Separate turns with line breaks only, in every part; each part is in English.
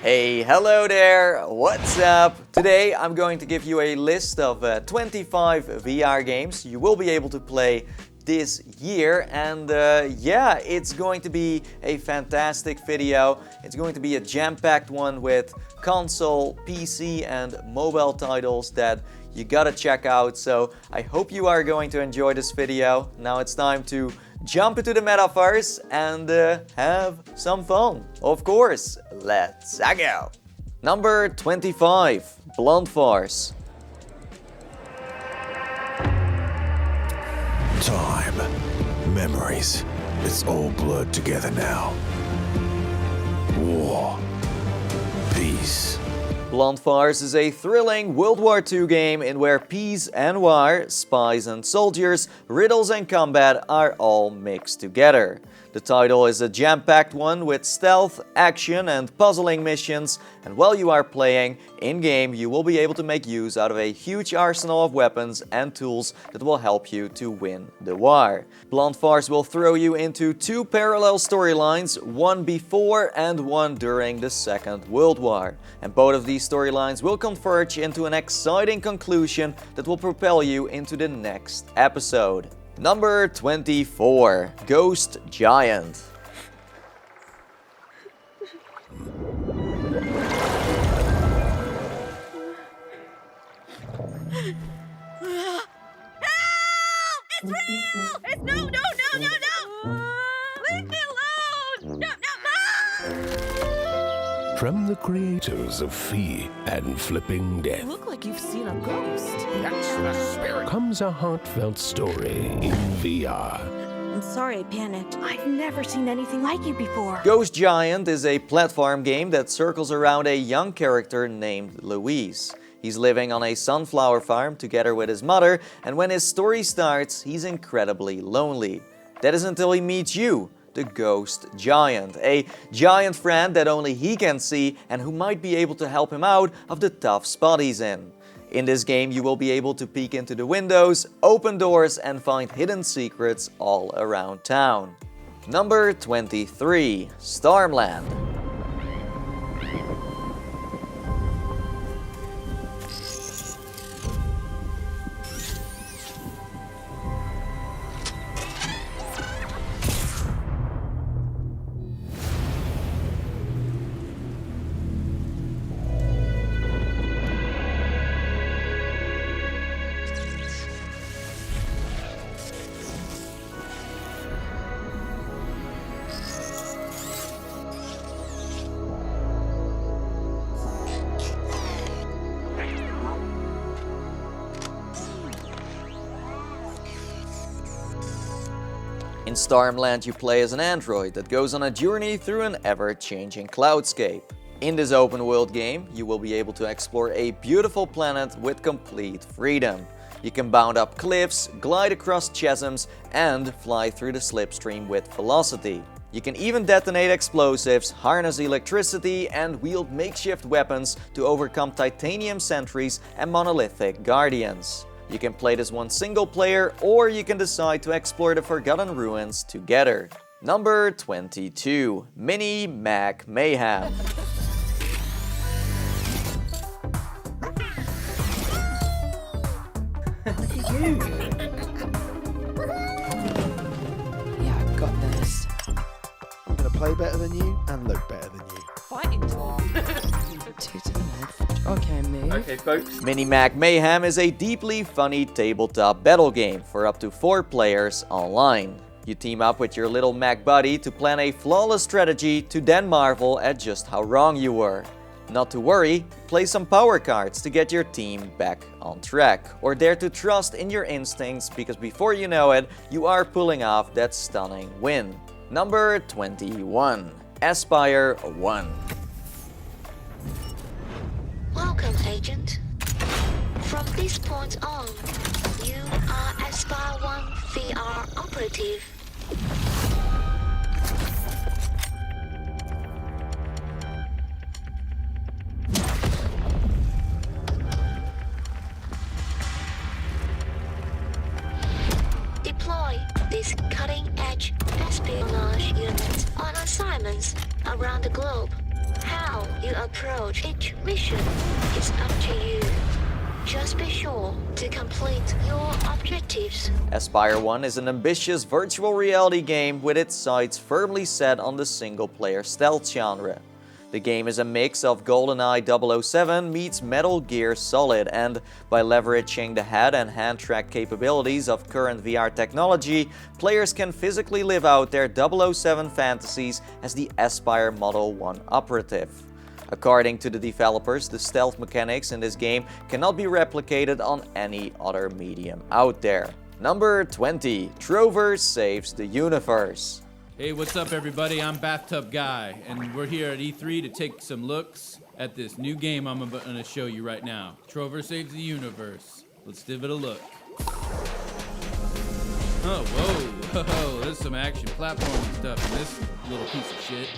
Hey, hello there, what's up? Today I'm going to give you a list of 25 VR games you will be able to play this year, and yeah, it's going to be a fantastic video. It's going to be a jam-packed one with console, PC and mobile titles that you gotta check out, so I hope you are going to enjoy this video. Now it's time to jump into the metaverse and have some fun. Of course, let's go! Number 25, Blunt Force.
Time, memories, it's all blurred together now. War, peace.
Blunt Force is a thrilling World War II game in where peace and war, spies and soldiers, riddles and combat are all mixed together. The title is a jam-packed one with stealth, action and puzzling missions, and while you are playing in-game you will be able to make use out of a huge arsenal of weapons and tools that will help you to win the war. Blunt Force will throw you into two parallel storylines, one before and one during the Second World War. And both of these storylines will converge into an exciting conclusion that will propel you into the next episode. Number 24, Ghost Giant.
It's real! It's no! Leave me alone! No!
From the creators of Fee and Flipping
You
Death
look like you've seen a ghost.
That's the spirit.
comes a heartfelt story in VR.
I'm sorry I panicked. I've never seen anything like you before.
Ghost Giant is a platform game that circles around a young character named Louise. He's living on a sunflower farm together with his mother, and when his story starts, he's incredibly lonely. That is until he meets you, the Ghost Giant, a giant friend that only he can see and who might be able to help him out of the tough spot he's in. In this game you will be able to peek into the windows, open doors and find hidden secrets all around town. Number 23, Stormland. In Stormland you play as an android that goes on a journey through an ever-changing cloudscape. In this open world game you will be able to explore a beautiful planet with complete freedom. You can bound up cliffs, glide across chasms and fly through the slipstream with velocity. You can even detonate explosives, harness electricity and wield makeshift weapons to overcome titanium sentries and monolithic guardians. You can play this one single player or you can decide to explore the Forgotten Ruins together. Number 22, Mini Mech Mayhem.
Yeah, I've got this.
I'm gonna play better than you and look better than you.
Fighting talk.
Two to the left. Okay, move.
Okay, folks. Mini Mech Mayhem is a deeply funny tabletop battle game for up to 4 players online. You team up with your little mech buddy to plan a flawless strategy to then marvel at just how wrong you were. Not to worry, play some power cards to get your team back on track, or dare to trust in your instincts because before you know it, you are pulling off that stunning win. Number 21, Espire 1.
Welcome, Agent. From this point on, you are Espire 1 VR operative. Deploy these cutting-edge espionage units on assignments around the globe. How you approach each mission is up to you. Just be sure to complete your objectives.
Espire 1 is an ambitious virtual reality game with its sights firmly set on the single-player stealth genre. The game is a mix of GoldenEye 007 meets Metal Gear Solid, and by leveraging the head and hand track capabilities of current VR technology, players can physically live out their 007 fantasies as the Espire Model 1 operative. According to the developers, the stealth mechanics in this game cannot be replicated on any other medium out there. Number 20. Trover saves the universe.
Hey, what's up everybody? I'm Bathtub Guy, and we're here at E3 to take some looks at this new game I'm going to show you right now. Trover Saves the Universe. Let's give it a look. Oh, whoa, there's some action platforming stuff in this little piece of shit.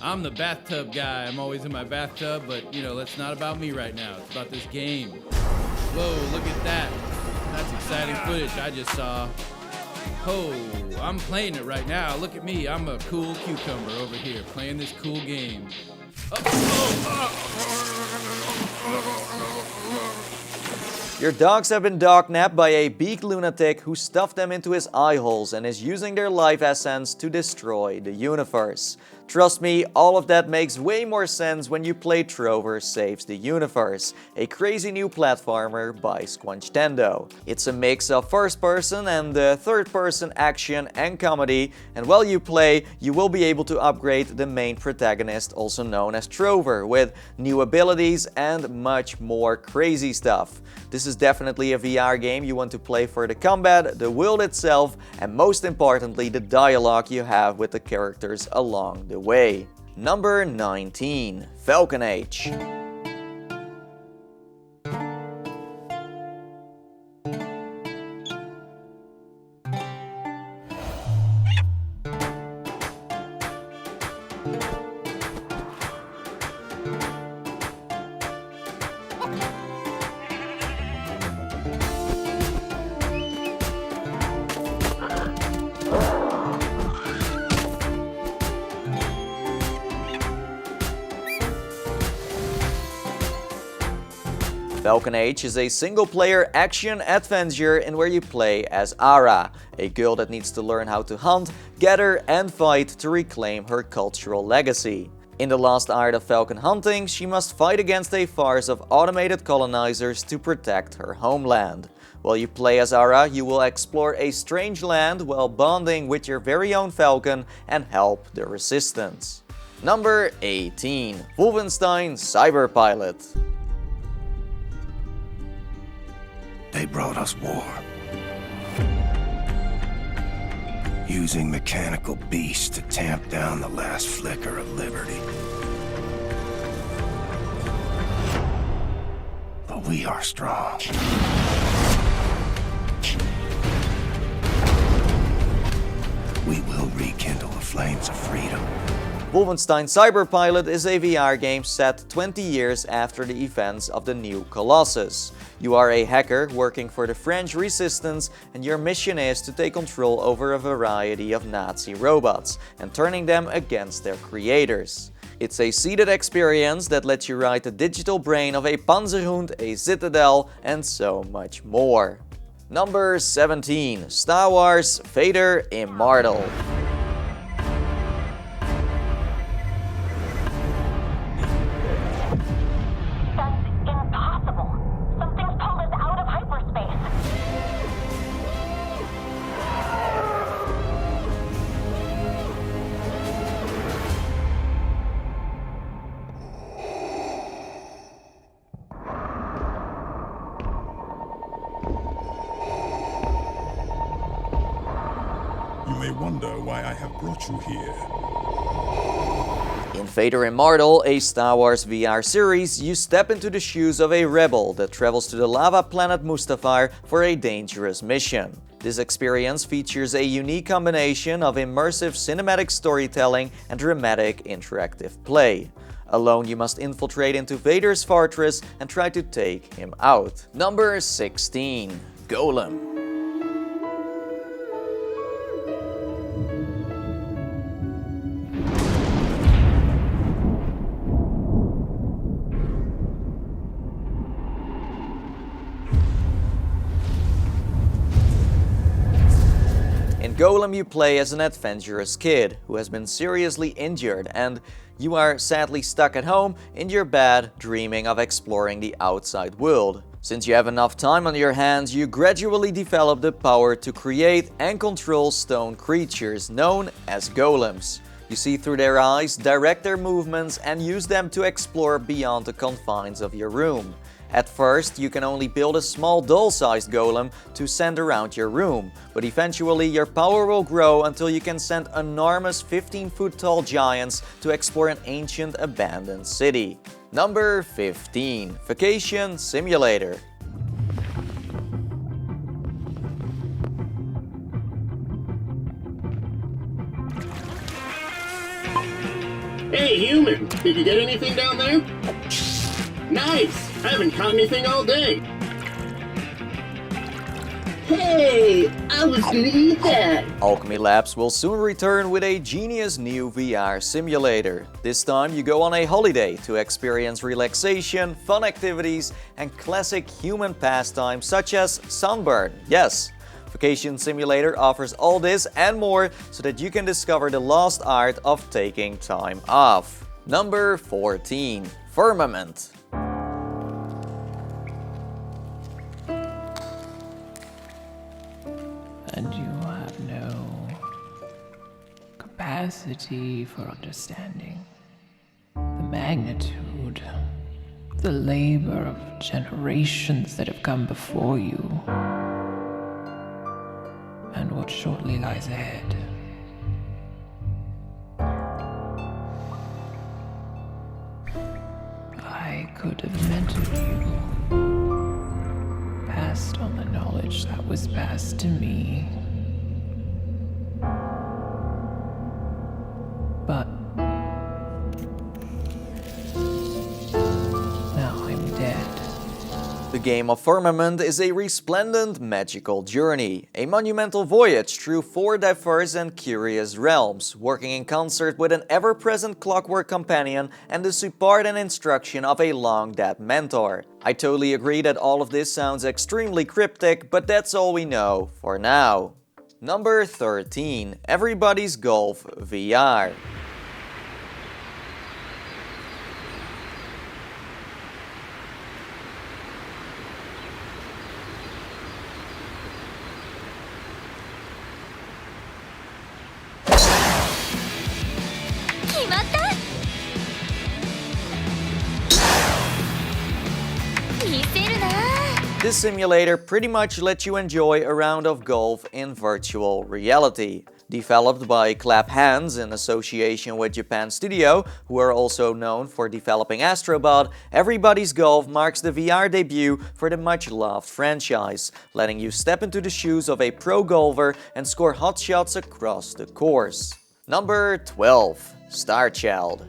I'm the Bathtub Guy. I'm always in my bathtub, but you know, that's not about me right now. It's about this game. Whoa, look at that. That's exciting footage I just saw. Oh, I'm playing it right now. Look at me. I'm a cool cucumber over here playing this cool game.
Your dogs have been dognapped by a beaked lunatic who stuffed them into his eye holes and is using their life essence to destroy the universe. Trust me, all of that makes way more sense when you play Trover Saves the Universe, a crazy new platformer by Squanchtendo. It's a mix of first-person and third-person action and comedy, and while you play, you will be able to upgrade the main protagonist, also known as Trover, with new abilities and much more crazy stuff. This is definitely a VR game you want to play for the combat, the world itself, and most importantly, the dialogue you have with the characters along the way. Number 19. Falcon Age. Falcon Age is a single-player action-adventure in where you play as Ara, a girl that needs to learn how to hunt, gather and fight to reclaim her cultural legacy. In the lost art of falcon hunting, she must fight against a farce of automated colonizers to protect her homeland. While you play as Ara, you will explore a strange land while bonding with your very own falcon and help the resistance. Number 18. Wolfenstein Cyberpilot.
They brought us war. Using mechanical beasts to tamp down the last flicker of liberty. But we are strong. We will rekindle the flames of freedom.
Wolfenstein Cyberpilot is a VR game set 20 years after the events of the new Colossus. You are a hacker working for the French resistance, and your mission is to take control over a variety of Nazi robots and turning them against their creators. It's a seated experience that lets you ride the digital brain of a Panzerhund, a Citadel, and so much more. Number 17. Star Wars Vader Immortal.
You may wonder why I have brought you here.
In Vader Immortal, a Star Wars VR series, you step into the shoes of a rebel that travels to the lava planet Mustafar for a dangerous mission. This experience features a unique combination of immersive cinematic storytelling and dramatic interactive play. Alone, you must infiltrate into Vader's fortress and try to take him out. Number 16. Golem. Golem, you play as an adventurous kid who has been seriously injured, and you are sadly stuck at home in your bed dreaming of exploring the outside world. Since you have enough time on your hands, you gradually develop the power to create and control stone creatures known as golems. You see through their eyes, direct their movements, and use them to explore beyond the confines of your room. At first, you can only build a small doll-sized golem to send around your room, but eventually your power will grow until you can send enormous 15-foot-tall giants to explore an ancient abandoned city. Number 15. Vacation Simulator.
Hey, human! Did you get anything down there? Nice! I haven't caught anything all day. Hey! I was gonna eat that!
Alchemy Labs will soon return with a genius new VR simulator. This time you go on a holiday to experience relaxation, fun activities, and classic human pastimes such as sunburn. Yes! Vacation Simulator offers all this and more so that you can discover the lost art of taking time off. Number 14. Firmament.
And you have no capacity for understanding the magnitude, the labor of generations that have come before you, and what shortly lies ahead. I could have mentored you, passed on the knowledge that was passed to me. But now I'm dead.
The game of Firmament is a resplendent, magical journey, a monumental voyage through 4 diverse and curious realms, working in concert with an ever-present clockwork companion and the support and instruction of a long-dead mentor. I totally agree that all of this sounds extremely cryptic, but that's all we know for now. Number 13. Everybody's Golf VR. This simulator pretty much lets you enjoy a round of golf in virtual reality. Developed by Clap Hands in association with Japan Studio, who are also known for developing Astrobot, Everybody's Golf marks the VR debut for the much-loved franchise, letting you step into the shoes of a pro golfer and score hot shots across the course. Number 12. Starchild.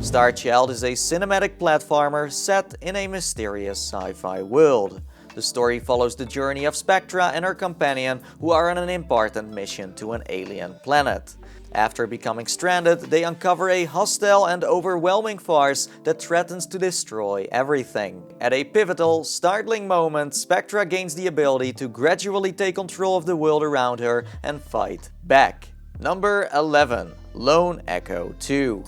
Starchild is a cinematic platformer set in a mysterious sci-fi world. The story follows the journey of Spectra and her companion, who are on an important mission to an alien planet. After becoming stranded, they uncover a hostile and overwhelming force that threatens to destroy everything. At a pivotal, startling moment, Spectra gains the ability to gradually take control of the world around her and fight back. Number 11. Lone Echo 2.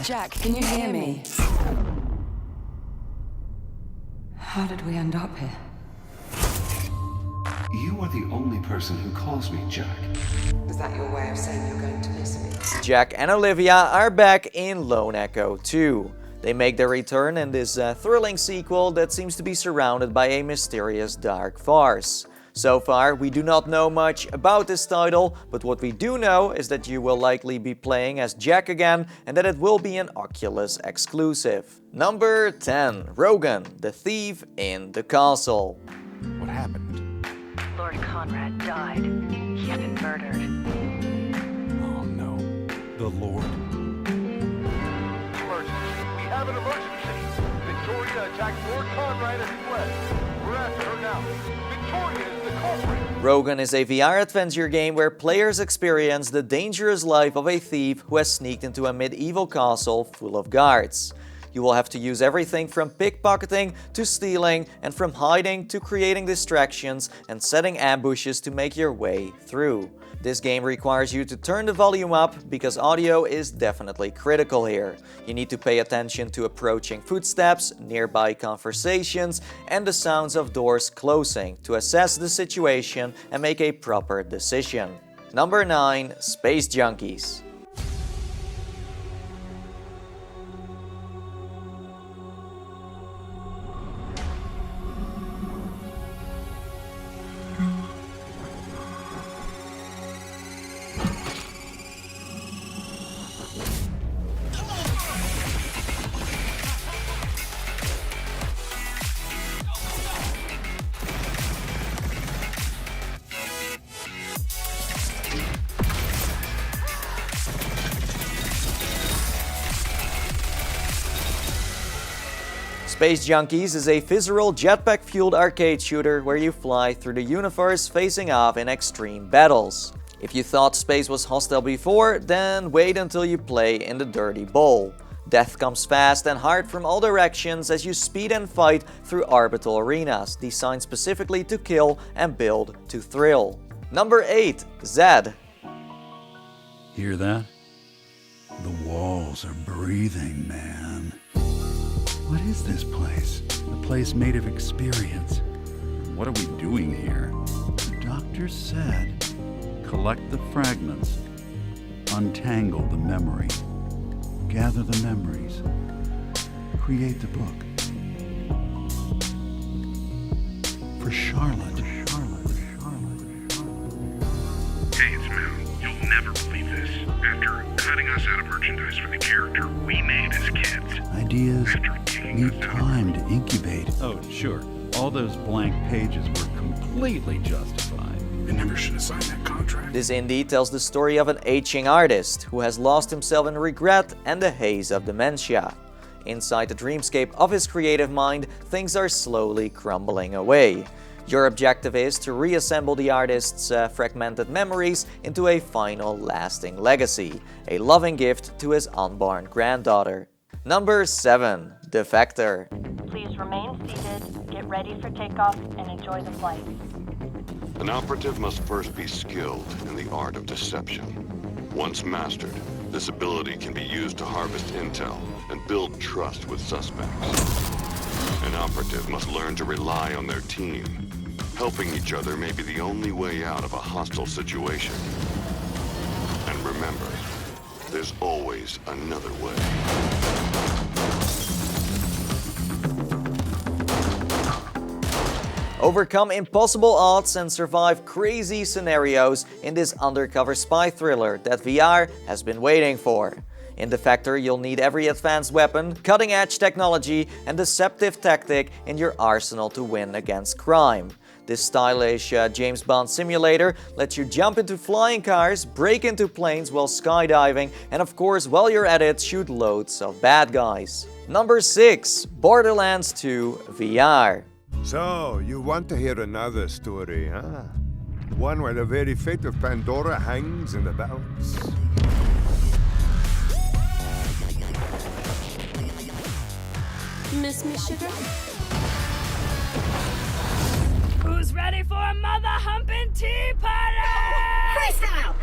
Jack, can you hear me? How did we end up here?
You are the only person who calls me Jack.
Is that your way of saying you're going to miss me?
Jack and Olivia are back in Lone Echo 2. They make their return in this thrilling sequel that seems to be surrounded by a mysterious dark force. So far, we do not know much about this title, but what we do know is that you will likely be playing as Jack again and that it will be an Oculus exclusive. Number 10. Rogan, the thief in the castle.
What happened?
Lord Conrad died. He had been murdered.
Oh no. The Lord.
Emergency. We have an emergency. Victoria attacked Lord Conrad and fled. We're after her now. Victoria is the culprit.
Rogan is a VR adventure game where players experience the dangerous life of a thief who has sneaked into a medieval castle full of guards. You will have to use everything from pickpocketing to stealing, and from hiding to creating distractions and setting ambushes to make your way through. This game requires you to turn the volume up because audio is definitely critical here. You need to pay attention to approaching footsteps, nearby conversations, and the sounds of doors closing to assess the situation and make a proper decision. Number 9. Space Junkies. Space Junkies is a visceral jetpack-fueled arcade shooter where you fly through the universe facing off in extreme battles. If you thought space was hostile before, then wait until you play in the Dirty Bowl. Death comes fast and hard from all directions as you speed and fight through orbital arenas, designed specifically to kill and build to thrill. Number 8. Zed.
Hear that? The walls are breathing, man. What is this place? A place made of experience. What are we doing here? The doctor said, collect the fragments, untangle the memory, gather the memories, create the book. For Charlotte.
Hey, it's Mel. You'll never believe this. After cutting us out of merchandise for the character we made as kids.
Ideas need time to incubate.
Oh, sure. All those blank pages were completely justified.
I never should have signed that contract.
This indie tells the story of an aging artist who has lost himself in regret and the haze of dementia. Inside the dreamscape of his creative mind, things are slowly crumbling away. Your objective is to reassemble the artist's fragmented memories into a final lasting legacy, a loving gift to his unborn granddaughter. Number 7. Defector.
Please remain seated, get ready for takeoff, and enjoy the flight.
An operative must first be skilled in the art of deception. Once mastered, this ability can be used to harvest intel and build trust with suspects. An operative must learn to rely on their team. Helping each other may be the only way out of a hostile situation. And remember, there's always another way.
Overcome impossible odds and survive crazy scenarios in this undercover spy thriller that VR has been waiting for. In Defector, you'll need every advanced weapon, cutting-edge technology, and deceptive tactic in your arsenal to win against crime. This stylish James Bond simulator lets you jump into flying cars, break into planes while skydiving, and of course, while you're at it, shoot loads of bad guys. Number 6. Borderlands 2 VR.
So, you want to hear another story, huh? One where the very fate of Pandora hangs in the balance.
Miss me, sugar? Who's ready for a mother humping tea party? Freestyle!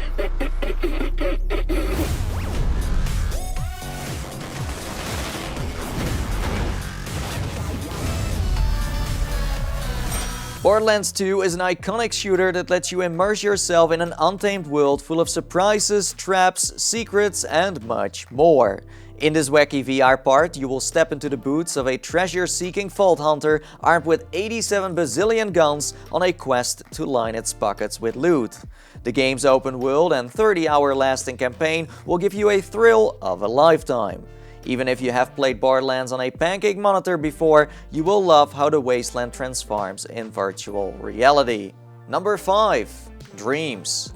Borderlands 2 is an iconic shooter that lets you immerse yourself in an untamed world full of surprises, traps, secrets, and much more. In this wacky VR part, you will step into the boots of a treasure-seeking vault hunter armed with 87 bazillion guns on a quest to line its pockets with loot. The game's open world and 30-hour lasting campaign will give you a thrill of a lifetime. Even if you have played Borderlands on a pancake monitor before, you will love how the wasteland transforms in virtual reality. Number 5. Dreams.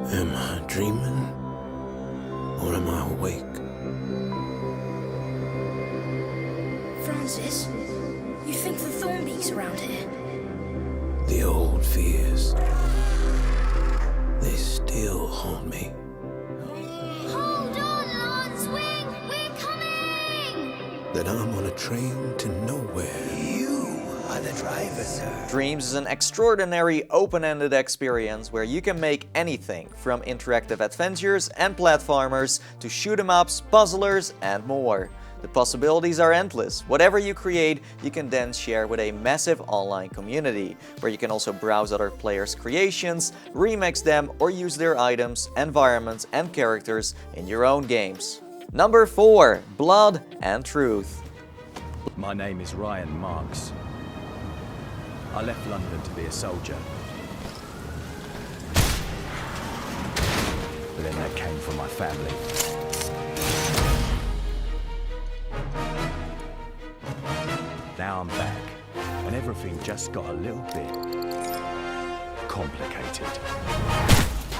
Am I dreaming? Or am I awake?
Francis, you think the Thornbeak's around here?
The old fears. They still haunt me.
Hold on, Lance Wing! We're coming!
That I'm on a train to nowhere. You are the driver, sir.
Dreams is an extraordinary open-ended experience where you can make anything from interactive adventures and platformers to shoot-em-ups, puzzlers, and more. The possibilities are endless. Whatever you create, you can then share with a massive online community, where you can also browse other players' creations, remix them, or use their items, environments, and characters in your own games. Number 4. Blood and Truth.
My name is Ryan Marks. I left London to be a soldier. But then that came from my family. Now I'm back, and everything just got a little bit complicated.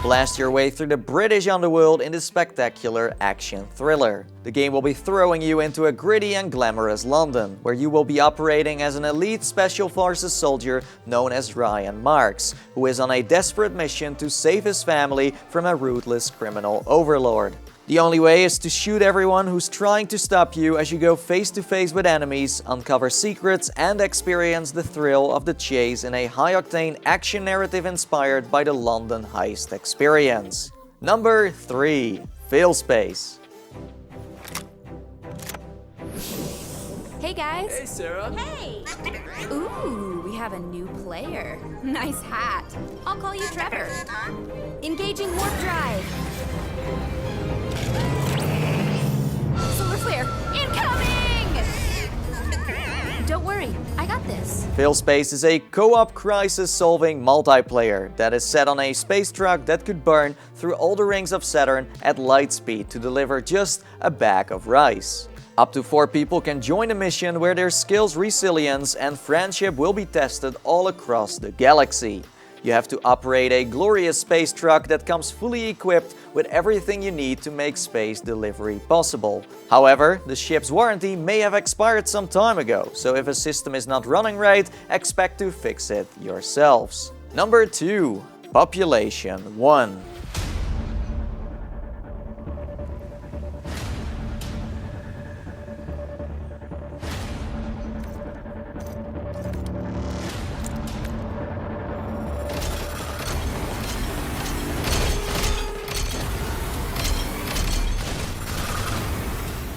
Blast your way through the British underworld in this spectacular action thriller. The game will be throwing you into a gritty and glamorous London, where you will be operating as an elite special forces soldier known as Ryan Marks, who is on a desperate mission to save his family from a ruthless criminal overlord. The only way is to shoot everyone who's trying to stop you as you go face to face with enemies, uncover secrets, and experience the thrill of the chase in a high-octane action narrative inspired by the London heist experience. Number 3. Failspace.
Hey guys!
Hey Sarah!
Hey! Ooh, we have a new player. Nice hat. I'll call you Trevor. Engaging warp drive. Solar flare incoming! Don't worry, I got this.
Failspace is a co-op crisis-solving multiplayer that is set on a space truck that could burn through all the rings of Saturn at light speed to deliver just a bag of rice. Up to 4 people can join the mission, where their skills, resilience, and friendship will be tested all across the galaxy. You have to operate a glorious space truck that comes fully equipped with everything you need to make space delivery possible. However, the ship's warranty may have expired some time ago, so if a system is not running right, expect to fix it yourselves. Number 2. Population 1.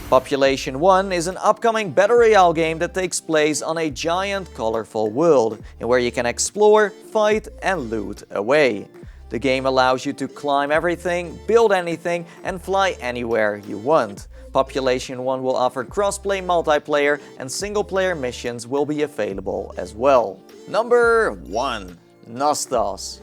Population 1 is an upcoming Battle Royale game that takes place on a giant, colorful world, in where you can explore, fight, and loot away. The game allows you to climb everything, build anything, and fly anywhere you want. Population 1 will offer cross-play multiplayer, and single-player missions will be available as well. Number 1. Nostos.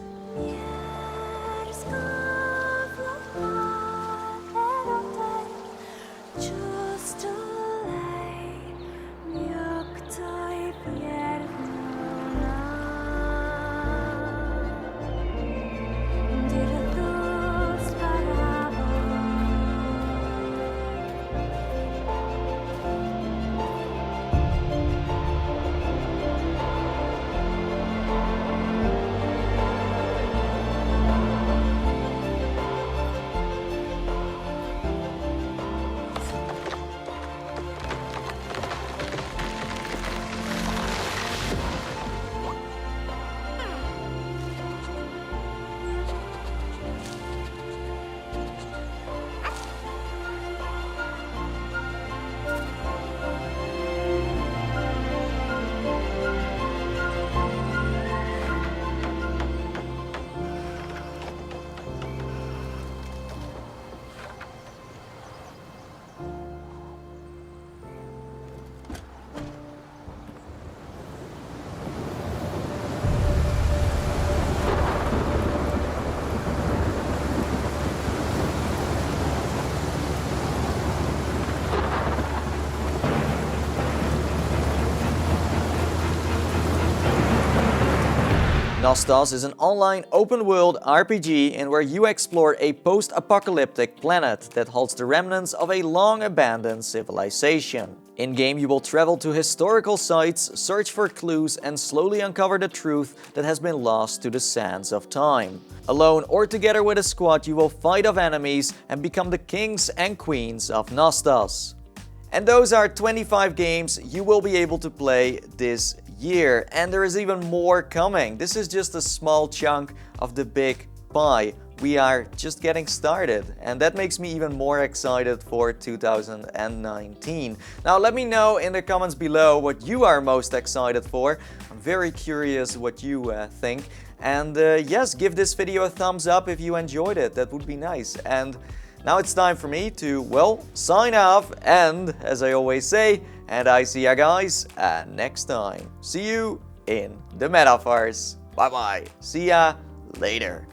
Nostos is an online open-world RPG in where you explore a post-apocalyptic planet that holds the remnants of a long-abandoned civilization. In-game you will travel to historical sites, search for clues and slowly uncover the truth that has been lost to the sands of time. Alone or together with a squad you will fight off enemies and become the kings and queens of Nostos. And those are 25 games you will be able to play this year, and there is even more coming. This is just a small chunk of the big pie. We are just getting started, and that makes me even more excited for 2019. Now let me know in the comments below what you are most excited for. I'm very curious what you think. And yes, give this video a thumbs up if you enjoyed it. That would be nice. And now it's time for me to, well, sign off, and as I always say, and I see ya guys next time. See you in the metaverse. Bye bye. See ya later.